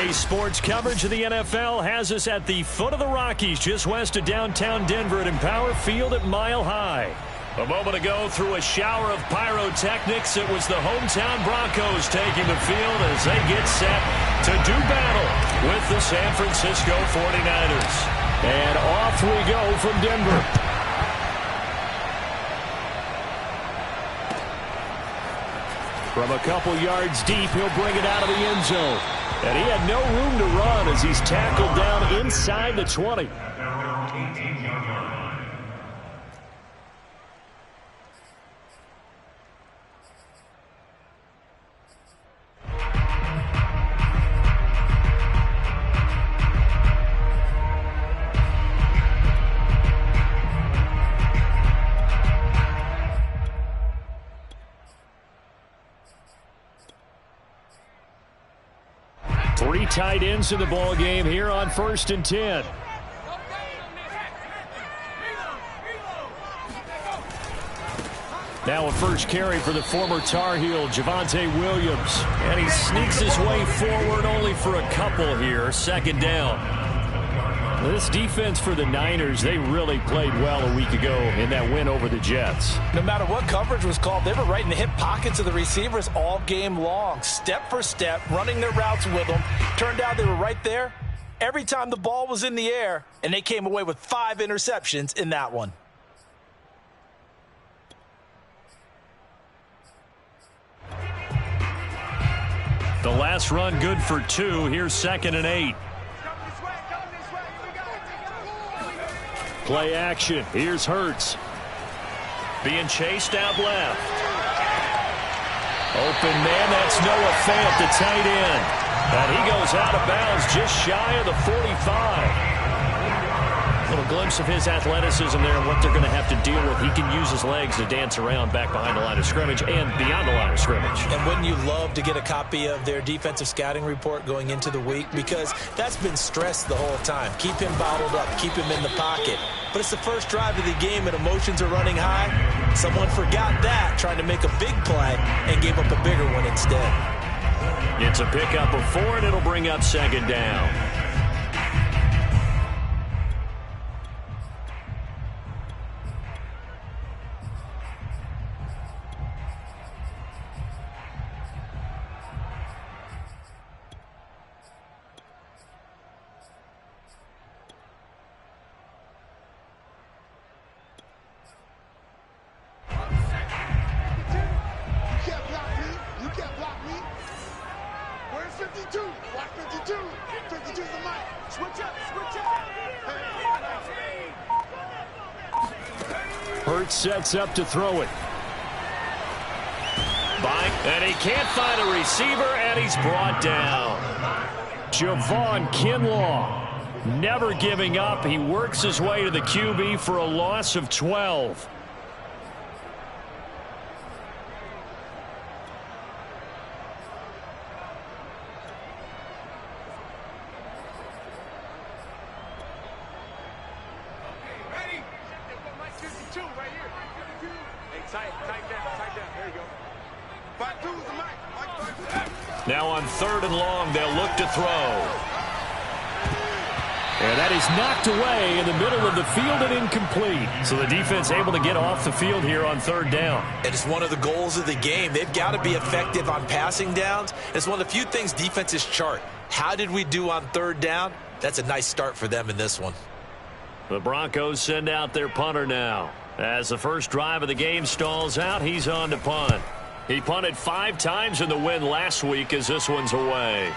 Today's sports coverage of the NFL has us at the foot of the Rockies, just west of downtown Denver at Empower Field at Mile High. A moment ago, through a shower of pyrotechnics, it was the hometown Broncos taking the field as they get set to do battle with the San Francisco 49ers. And off we go from Denver. From a couple yards deep, he'll bring it out of the end zone. And he had no room to run as he's tackled down inside the 20. Three tight ends in the ball game here on 1st and 10. Now a first carry for the former Tar Heel, Javonte Williams. And he sneaks his way forward only for a couple here. 2nd down. This defense for the Niners, they really played well a week ago in that win over the Jets. No matter what coverage was called, they were right in the hip pockets of the receivers all game long. Step for step, running their routes with them. Turned out they were right there every time the ball was in the air, and they came away with 5 interceptions in that one. The last run good for 2. Here's 2nd and 8. Play action. Here's Hurts. Being chased out left. Open man, that's Noah Fant, the tight end. And he goes out of bounds just shy of the 45. A little glimpse of his athleticism there and what they're going to have to deal with. He can use his legs to dance around back behind the line of scrimmage and beyond the line of scrimmage. And wouldn't you love to get a copy of their defensive scouting report going into the week? Because that's been stressed the whole time. Keep him bottled up. Keep him in the pocket. But it's the first drive of the game and emotions are running high. Someone forgot that, trying to make a big play and gave up a bigger one instead. It's a pickup of 4, and it'll bring up 2nd down. Hurts sets up to throw it. And he can't find a receiver, and he's brought down. Javon Kinlaw, never giving up. He works his way to the QB for a loss of 12. Now on 3rd and long, they'll look to throw. And that is knocked away in the middle of the field and incomplete. So the defense able to get off the field here on 3rd down. And it's one of the goals of the game. They've got to be effective on passing downs. It's one of the few things defenses chart. How did we do on 3rd down? That's a nice start for them in this one. The Broncos send out their punter now. As the first drive of the game stalls out, he's on to punt. He punted 5 times in the win last week as this one's away.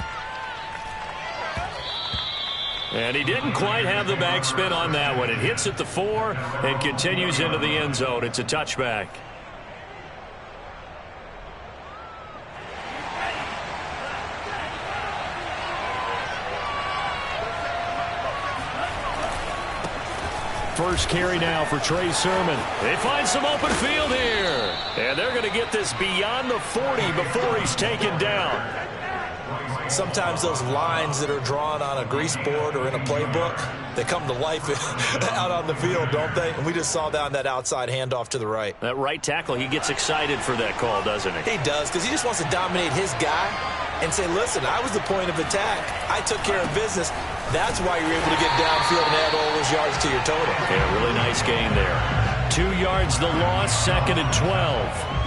And he didn't quite have the backspin on that one. It hits at the 4 and continues into the end zone. It's a touchback. First carry now for Trey Sermon. They find some open field here. And they're going to get this beyond the 40 before he's taken down. Sometimes those lines that are drawn on a grease board or in a playbook, they come to life out on the field, don't they? And we just saw that on that outside handoff to the right. That right tackle, he gets excited for that call, doesn't he? He does, because he just wants to dominate his guy and say, listen, I was the point of attack. I took care of business. That's why you're able to get downfield and add all those yards to your total. Yeah, really nice gain there. 2 yards the loss, 2nd and 12.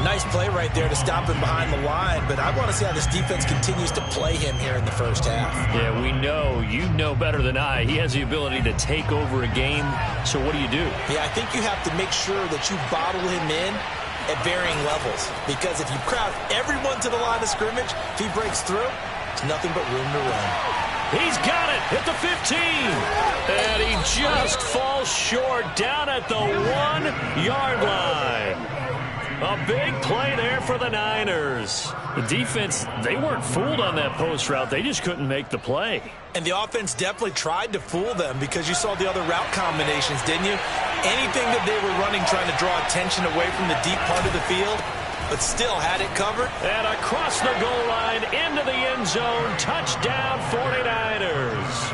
Nice play right there to stop him behind the line, but I want to see how this defense continues to play him here in the first half. Yeah, we know. You know better than I. He has the ability to take over a game, so what do you do? Yeah, I think you have to make sure that you bottle him in at varying levels, because if you crowd everyone to the line of scrimmage, if he breaks through, it's nothing but room to run. He's got it at the 15. And he just falls short down at the 1-yard line. A big play there for the Niners. The defense, they weren't fooled on that post route. They just couldn't make the play. And the offense definitely tried to fool them, because you saw the other route combinations, didn't you? Anything that they were running trying to draw attention away from the deep part of the field, but still had it covered. And across the goal line, into the end zone, touchdown 49ers.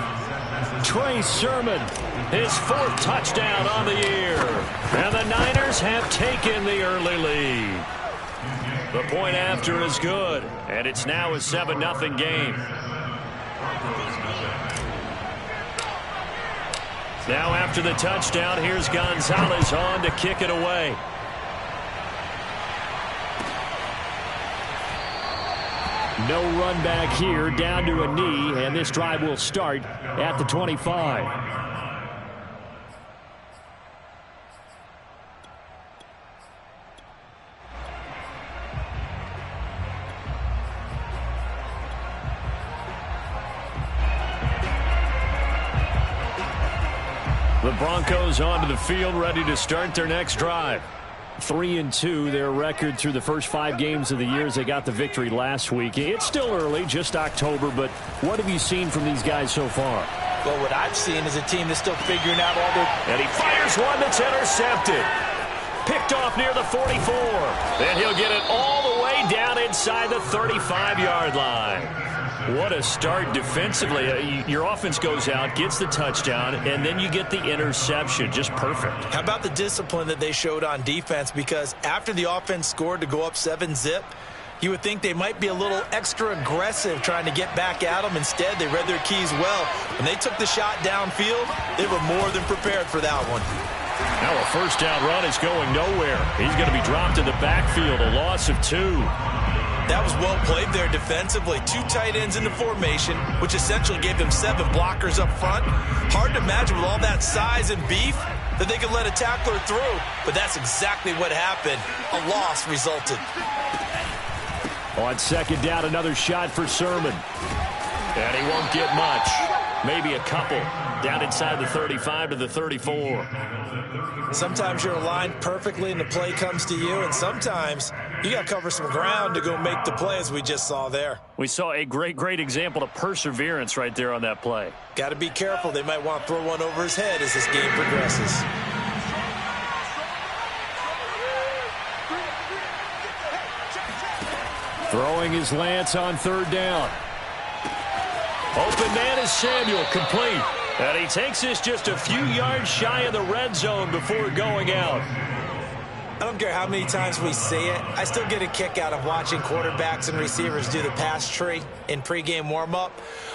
Trey Sermon, his 4th touchdown on the year. And the Niners have taken the early lead. The point after is good, and it's now a 7-0 game. Now after the touchdown, here's Gonzalez on to kick it away. No run back here, down to a knee, and this drive will start at the 25. The Broncos onto the field, ready to start their next drive. 3-2, their record through the first 5 games of the year as they got the victory last week. It's still early, just October, but what have you seen from these guys so far? Well, what I've seen is a team that's still figuring out all their... And he fires one that's intercepted. Picked off near the 44. And he'll get it all the way down inside the 35-yard line. What a start defensively. Your offense goes out, gets the touchdown, and then you get the interception. Just perfect. How about the discipline that they showed on defense? Because after the offense scored to go up 7-zip, you would think they might be a little extra aggressive trying to get back at them. Instead, they read their keys well. When they took the shot downfield, they were more than prepared for that one. Now a first down run is going nowhere. He's going to be dropped in the backfield, a loss of 2. That was well played there defensively. 2 tight ends in the formation, which essentially gave them 7 blockers up front. Hard to imagine with all that size and beef that they could let a tackler through, but that's exactly what happened. A loss resulted. On 2nd down, another shot for Sermon. And he won't get much. Maybe a couple. Down inside the 35 to the 34. Sometimes you're aligned perfectly and the play comes to you, and sometimes you got to cover some ground to go make the play, as we just saw there. We saw a great example of perseverance right there on that play. Got to be careful. They might want to throw one over his head as this game progresses. Throwing his Lance on 3rd down. Open man is Samuel, complete. And he takes this just a few yards shy of the red zone before going out. I don't care how many times we see it. I still get a kick out of watching quarterbacks and receivers do the pass tree in pregame warm-up.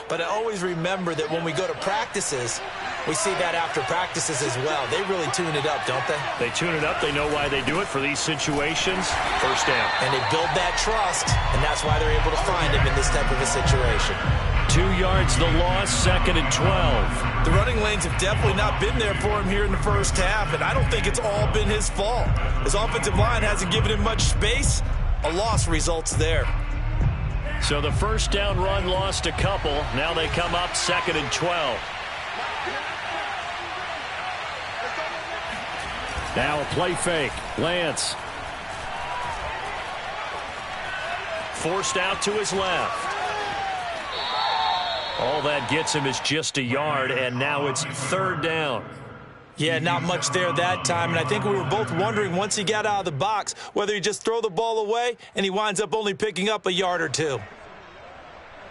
But I always remember that when we go to practices, we see that after practices as well. They really tune it up, don't they? They tune it up. They know why they do it for these situations. First down. And they build that trust, and that's why they're able to find him in this type of a situation. 2 yards the loss, 2nd and 12. The running lanes have definitely not been there for him here in the first half, and I don't think it's all been his fault. His offensive line hasn't given him much space. A loss results there. So the first down run lost a couple. Now they come up 2nd and 12. Now a play fake. Lance. Forced out to his left. All that gets him is just a yard, and now it's 3rd down. Yeah, not much there that time, and I think we were both wondering once he got out of the box whether he just throw the ball away and he winds up only picking up a yard or 2.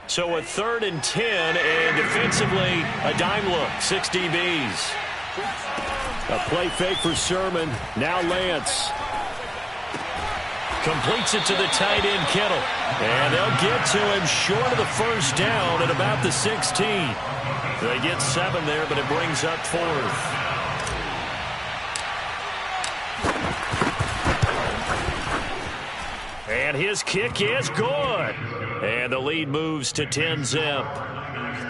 So a 3rd and 10, and defensively, a dime look, 6 DBs. A play fake for Sermon. Now Lance. Completes it to the tight end, Kittle. And they'll get to him short of the first down at about the 16. They get 7 there, but it brings up 4th. And his kick is good. And the lead moves to 10-zip.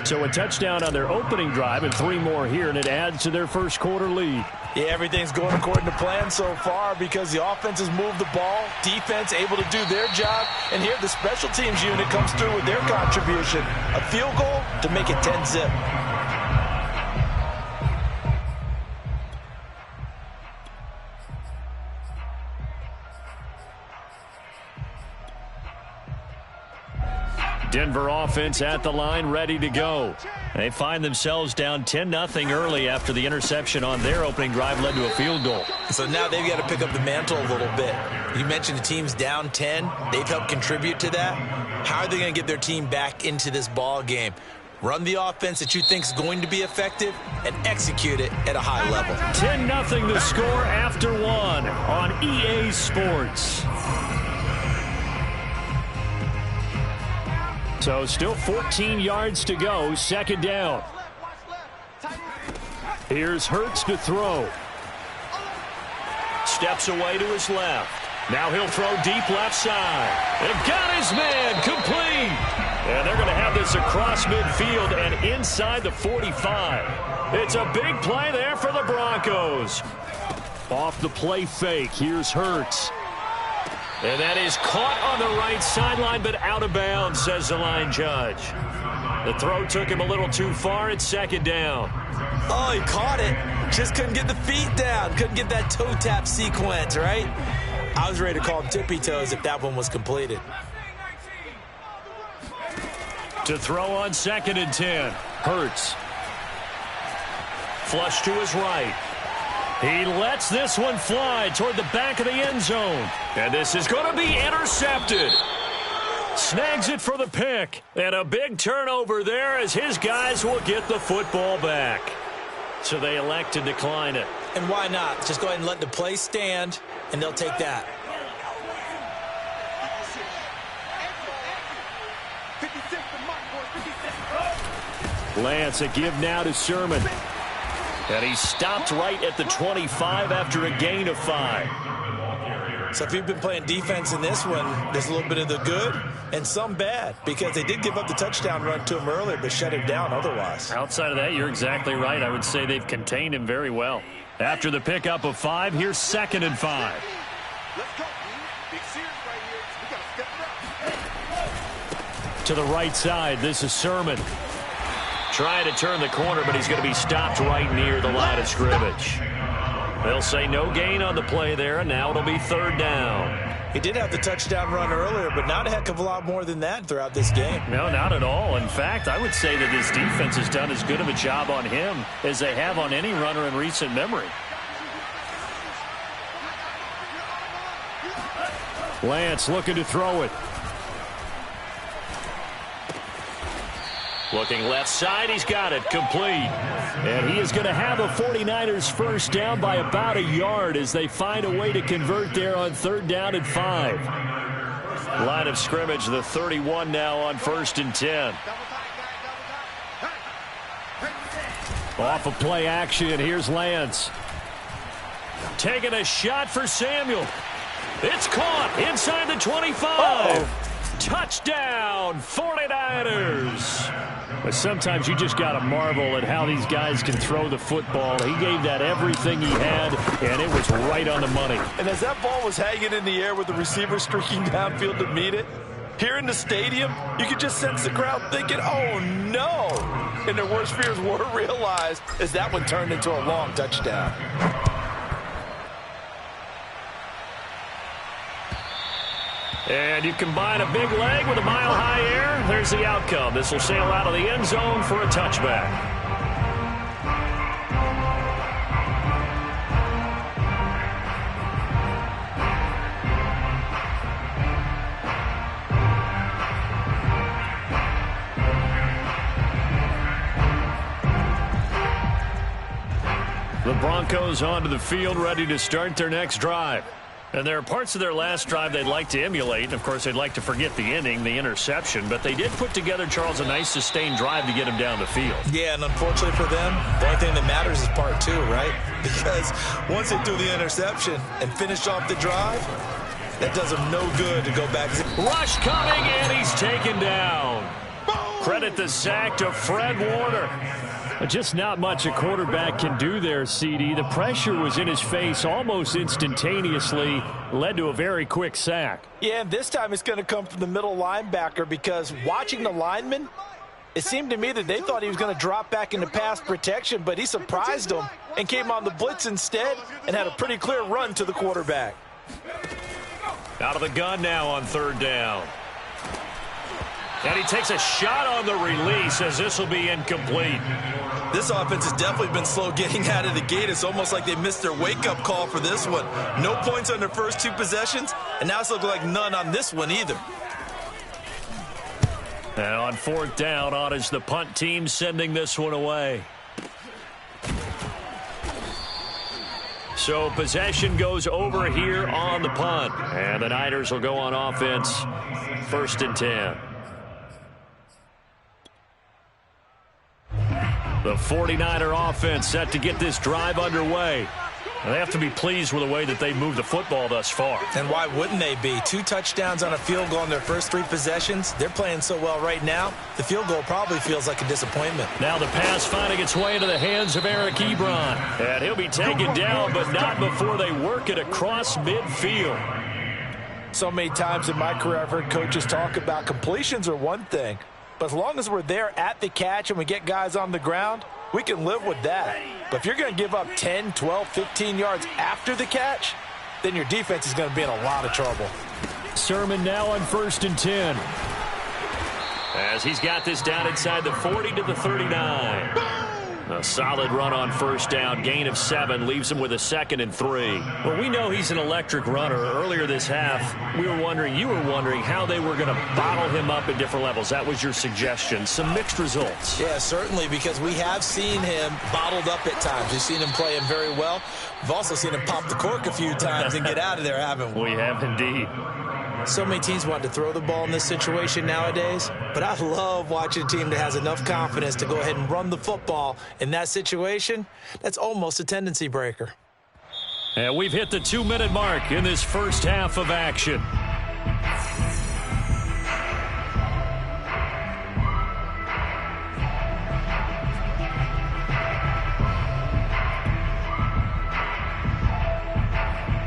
So a touchdown on their opening drive and 3 more here, and it adds to their first quarter lead. Yeah, everything's going according to plan so far because the offense has moved the ball, defense able to do their job, and here the special teams unit comes through with their contribution. A field goal to make it 10-zip. Denver offense at the line, ready to go. They find themselves down 10-0 early after the interception on their opening drive led to a field goal. So now they've got to pick up the mantle a little bit. You mentioned the team's down 10. They've helped contribute to that. How are they going to get their team back into this ball game? Run the offense that you think is going to be effective and execute it at a high level. 10-0 the score after 1 on EA Sports. So still 14 yards to go, 2nd down. Here's Hurts to throw. Steps away to his left. Now he'll throw deep left side. They've got his man complete. And they're going to have this across midfield and inside the 45. It's a big play there for the Broncos. Off the play fake, here's Hurts. And that is caught on the right sideline, but out of bounds, says the line judge. The throw took him a little too far. It's 2nd down. Oh, he caught it. Just couldn't get the feet down. Couldn't get that toe tap sequence, right? I was ready to call him tippy toes if that one was completed. To throw on 2nd and 10. Hurts. Flush to his right. He lets this one fly toward the back of the end zone. And this is going to be intercepted. Snags it for the pick. And a big turnover there as his guys will get the football back. So they elect to decline it. And why not? Just go ahead and let the play stand, and they'll take that. Lance, a give now to Sermon. And he stopped right at the 25 after a gain of 5. So if you've been playing defense in this one, there's a little bit of the good and some bad because they did give up the touchdown run to him earlier but shut him down otherwise. Outside of that, you're exactly right. I would say they've contained him very well. After the pickup of 5, here's 2nd and 5. To the right side, this is Sermon. Trying to turn the corner, but he's going to be stopped right near the line of scrimmage. They'll say no gain on the play there, and now it'll be 3rd down. He did have the touchdown run earlier, but not a heck of a lot more than that throughout this game. No, not at all. In fact, I would say that his defense has done as good of a job on him as they have on any runner in recent memory. Lance looking to throw it. Looking left side, he's got it, complete. And he is going to have a 49ers first down by about a yard as they find a way to convert there on 3rd down and 5. Line of scrimmage, the 31 now on 1st and 10. Off of play action, here's Lance. Taking a shot for Samuel. It's caught inside the 25. Touchdown, 49ers. But sometimes you just got to marvel at how these guys can throw the football. He gave that everything he had, and it was right on the money. And as that ball was hanging in the air with the receiver streaking downfield to meet it, here in the stadium, you could just sense the crowd thinking, oh, no. And their worst fears were realized as that one turned into a long touchdown. And you combine a big leg with a mile-high air, there's the outcome. This will sail out of the end zone for a touchback. Broncos onto the field, ready to start their next drive. And there are parts of their last drive they'd like to emulate. And, of course, they'd like to forget the inning, the interception. But they did put together, Charles, a nice sustained drive to get him down the field. Yeah, and unfortunately for them, the only thing that matters is part two, right? Because once they threw the interception and finished off the drive, that does them no good to go back. Rush coming, and he's taken down. Credit the sack to Fred Warner. Just not much a quarterback can do there, CD. The pressure was in his face almost instantaneously, led to a very quick sack. Yeah, and this time it's going to come from the middle linebacker because watching the lineman, it seemed to me that they thought he was going to drop back into pass protection, but he surprised them and came on the blitz instead and had a pretty clear run to the quarterback. Out of the gun now on third down. And he takes a shot on the release as this will be incomplete. This offense has definitely been slow getting out of the gate. It's almost like they missed their wake-up call for this one. No points on their first two possessions, and now it's looking like none on this one either. And on fourth down, on is the punt team sending this one away. So possession goes over here on the punt. And the Niners will go on offense, 1st and 10. The 49er offense set to get this drive underway. They have to be pleased with the way that they moved the football thus far. And why wouldn't they be? 2 touchdowns on a field goal in their first 3 possessions. They're playing so well right now, the field goal probably feels like a disappointment. Now the pass finding its way into the hands of Eric Ebron. And he'll be taken down, but not before they work it across midfield. So many times in my career I've heard coaches talk about completions are one thing. But as long as we're there at the catch and we get guys on the ground, we can live with that. But if you're going to give up 10, 12, 15 yards after the catch, then your defense is going to be in a lot of trouble. Sermon now on 1st and 10. As he's got this down inside the 40 to the 39. A solid run on first down. Gain of 7 leaves him with a 2nd and 3. Well, we know he's an electric runner. Earlier this half, you were wondering how they were going to bottle him up at different levels. That was your suggestion. Some mixed results. Yeah, certainly, because we have seen him bottled up at times. We've seen him playing very well. We've also seen him pop the cork a few times and get out of there, haven't we? We have indeed. So many teams want to throw the ball in this situation nowadays, but I love watching a team that has enough confidence to go ahead and run the football in that situation. That's almost a tendency breaker. And we've hit the 2-minute mark in this first half of action.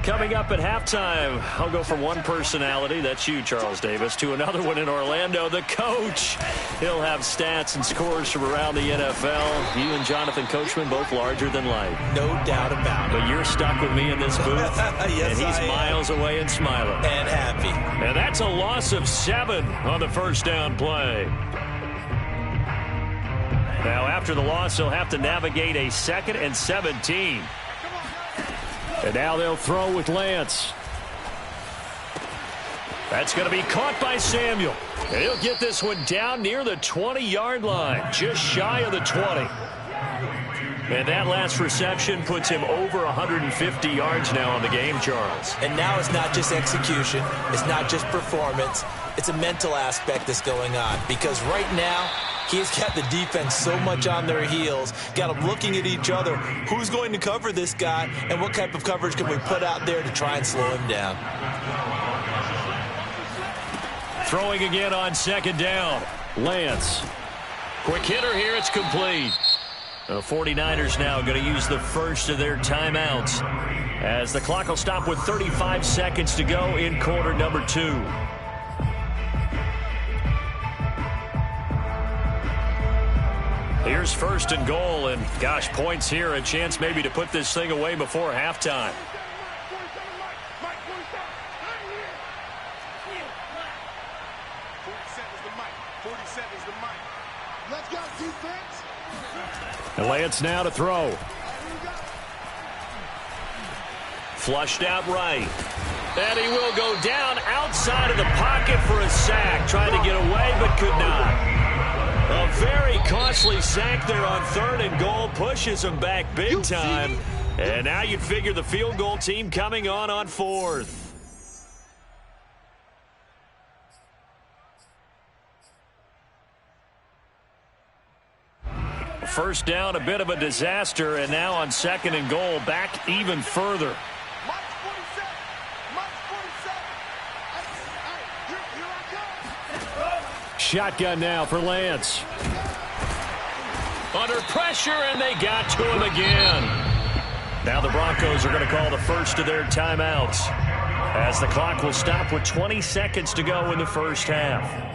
Coming up at halftime, I'll go from one personality, that's you, Charles Davis, to another one in Orlando, the coach. He'll have stats and scores from around the NFL. You and Jonathan Coachman, both larger than life. No doubt about it. But you're stuck with me in this booth. Yes, and he's miles away and smiling. And happy. And that's a loss of 7 on the first down play. Now, after the loss, he'll have to navigate a 2nd and 17. And now they'll throw with Lance. That's going to be caught by Samuel. And he'll get this one down near the 20-yard line, just shy of the 20. And that last reception puts him over 150 yards now on the game, Charles. And now it's not just execution. It's not just performance. It's a mental aspect that's going on. Because right now, he's got the defense so much on their heels, got them looking at each other. Who's going to cover this guy, and what type of coverage can we put out there to try and slow him down? Throwing again on 2nd down. Lance. Quick hitter here. It's complete. The 49ers now going to use the first of their timeouts as the clock will stop with 35 seconds to go in quarter number 2. Here's 1st and goal, and gosh, points here, a chance maybe to put this thing away before halftime. And Lance now to throw. Flushed out right. And he will go down outside of the pocket for a sack. Tried to get away, but could not. A very costly sack there on 3rd and goal. Pushes him back big time. And now you'd figure the field goal team coming on fourth. First down, a bit of a disaster, and now on second and goal, back even further. Shotgun now for Lance. Under pressure, and they got to him again. Now the Broncos are going to call the first of their timeouts, as the clock will stop with 20 seconds to go in the first half.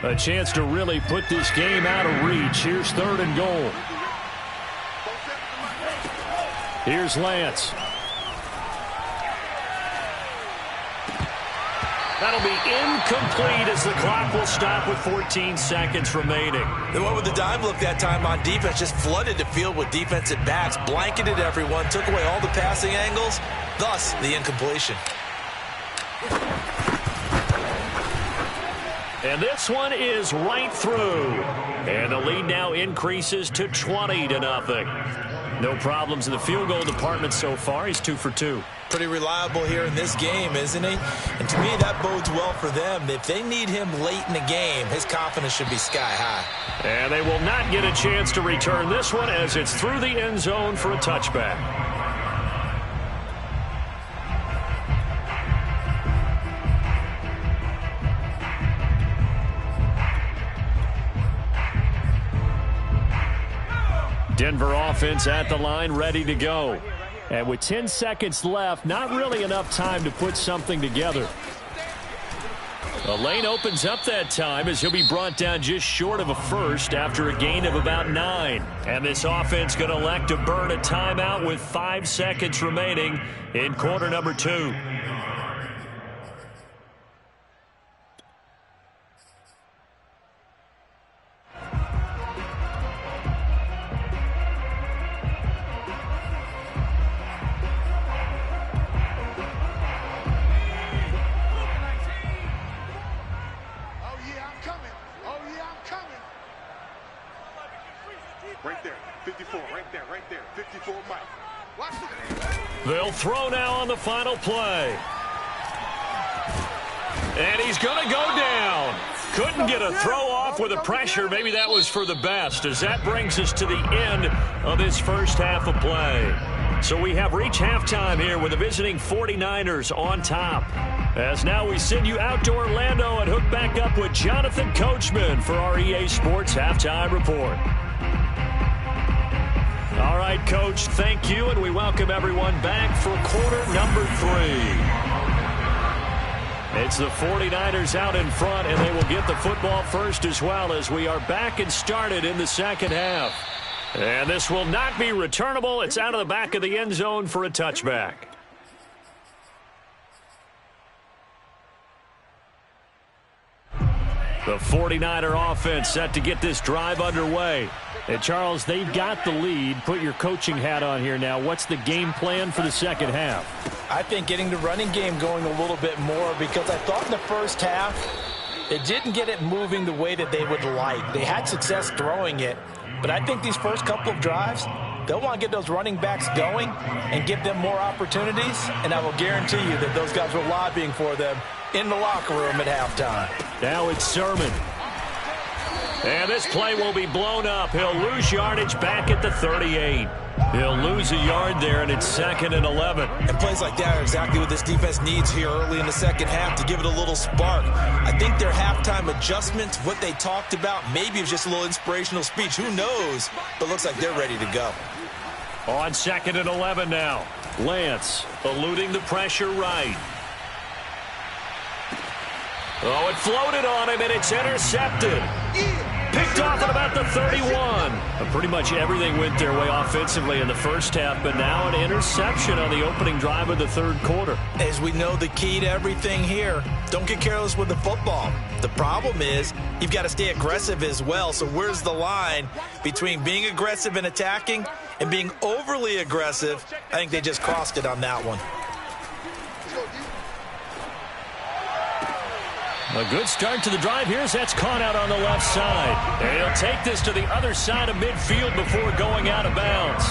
A chance to really put this game out of reach. Here's third and goal. Here's Lance. That'll be incomplete as the clock will stop with 14 seconds remaining. They went with the dime look that time on defense, just flooded the field with defensive backs, blanketed everyone, took away all the passing angles, thus the incompletion. And this one is right through. And the lead now increases to 20-0. No problems in the field goal department so far. He's 2 for 2. Pretty reliable here in this game, isn't he? And to me, that bodes well for them. If they need him late in the game, his confidence should be sky high. And they will not get a chance to return this one as it's through the end zone for a touchback. Denver offense at the line, ready to go. And with 10 seconds left, not really enough time to put something together. The lane opens up that time as he'll be brought down just short of a first after a gain of about 9. And this offense going to elect to burn a timeout with 5 seconds remaining in quarter number 2. They'll throw now on the final play. And he's going to go down. Couldn't get a throw off with the pressure. Maybe that was for the best, as that brings us to the end of this first half of play. So we have reached halftime here with the visiting 49ers on top. As now we send you out to Orlando and hook back up with Jonathan Coachman for our EA Sports Halftime Report. All right, Coach, thank you, and we welcome everyone back for quarter number 3. It's the 49ers out in front, and they will get the football first as well as we are back and started in the second half. And this will not be returnable. It's out of the back of the end zone for a touchback. The 49er offense set to get this drive underway. And, Charles, they've got the lead. Put your coaching hat on here now. What's the game plan for the second half? I think getting the running game going a little bit more, because I thought in the first half it didn't get it moving the way that they would like. They had success throwing it, but I think these first couple of drives, they'll want to get those running backs going and give them more opportunities, and I will guarantee you that those guys were lobbying for them in the locker room at halftime. Now it's Sermon. And this play will be blown up. He'll lose yardage back at the 38. He'll lose a yard there, and it's 2nd and 11. And plays like that are exactly what this defense needs here early in the second half to give it a little spark. I think their halftime adjustments, what they talked about, maybe it was just a little inspirational speech. Who knows? But looks like they're ready to go. On 2nd and 11 now. Lance eluding the pressure right. Oh, it floated on him, and it's intercepted. Picked off at about the 31. Pretty much everything went their way offensively in the first half, but now an interception on the opening drive of the third quarter. As we know, the key to everything here, don't get careless with the football. The problem is you've got to stay aggressive as well. So where's the line between being aggressive and attacking and being overly aggressive? I think they just crossed it on that one. A good start to the drive. That's caught out on the left side. And he'll take this to the other side of midfield before going out of bounds.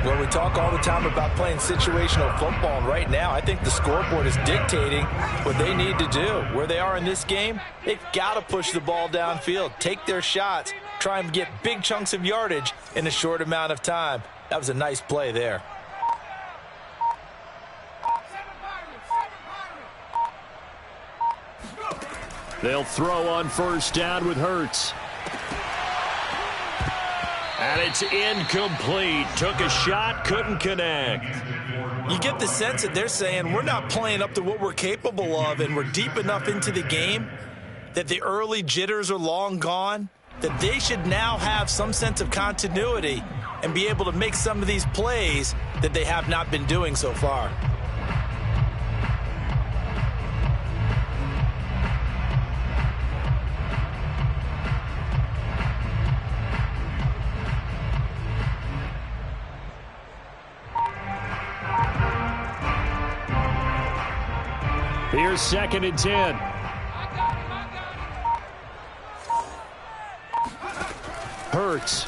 Well, we talk all the time about playing situational football, and right now I think the scoreboard is dictating what they need to do. Where they are in this game, they've got to push the ball downfield, take their shots, try and get big chunks of yardage in a short amount of time. That was a nice play there. They'll throw on first down with Hurts. And it's incomplete. Took a shot, couldn't connect. You get the sense that they're saying we're not playing up to what we're capable of, and we're deep enough into the game that the early jitters are long gone, that they should now have some sense of continuity and be able to make some of these plays that they have not been doing so far. Here's 2nd and 10. Hurts.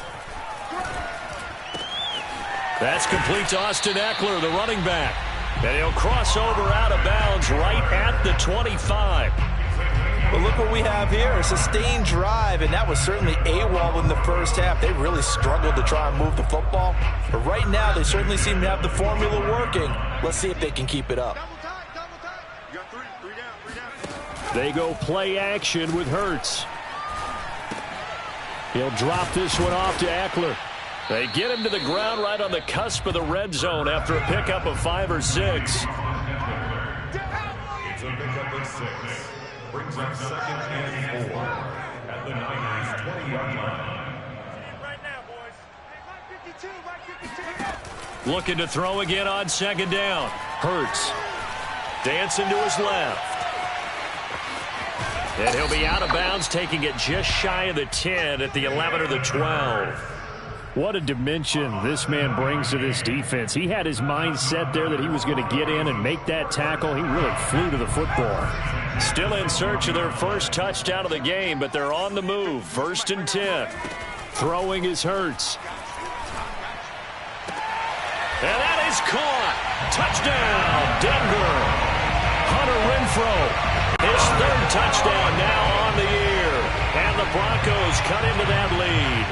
That's complete to Austin Eckler, the running back. And he'll cross over out of bounds right at the 25. Well, look what we have here, a sustained drive, and that was certainly AWOL in the first half. They really struggled to try and move the football. But right now, they certainly seem to have the formula working. Let's see if they can keep it up. They go play action with Hurts. He'll drop this one off to Eckler. They get him to the ground right on the cusp of the red zone after a pickup of 5 or 6. It's a pickup of 6. Brings up 2nd and 4 at the Niners' 20-yard line. Right now, boys. Right 52. Looking to throw again on 2nd down. Hurts. Dancing to his left. And he'll be out of bounds, taking it just shy of the 10 at the 11 or the 12. What a dimension this man brings to this defense. He had his mind set there that he was going to get in and make that tackle. He really flew to the football. Still in search of their first touchdown of the game, but they're on the move. 1st and 10. Throwing is Hurts. And that is caught. Touchdown, Denver. Hunter Renfrow. His 3rd touchdown now on the year. And the Broncos cut into that lead.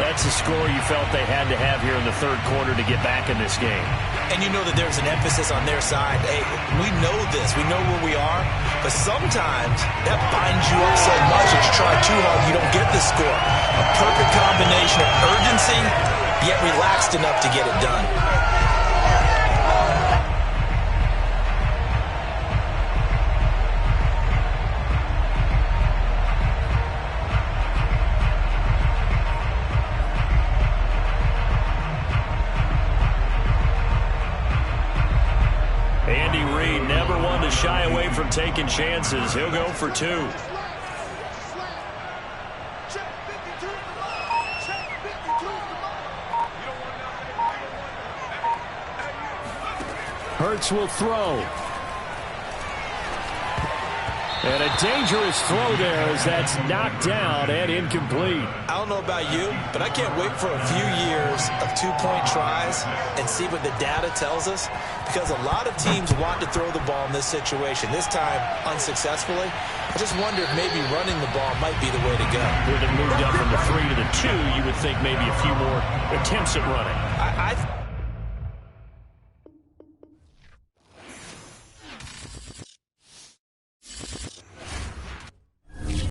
That's a score you felt they had to have here in the 3rd quarter to get back in this game. And you know that there's an emphasis on their side. Hey, we know this. We know where we are. But sometimes that binds you up so much that you try too hard, you don't get the score. A perfect combination of urgency, yet relaxed enough to get it done. Andy Reid never one to shy away from taking chances. He'll go for 2. Hurts will throw. And a dangerous throw there as that's knocked down and incomplete. I don't know about you, but I can't wait for a few years of 2-point tries and see what the data tells us, because a lot of teams want to throw the ball in this situation, this time unsuccessfully. I just wonder if maybe running the ball might be the way to go. With it moved up from the 3 to the 2, you would think maybe a few more attempts at running. I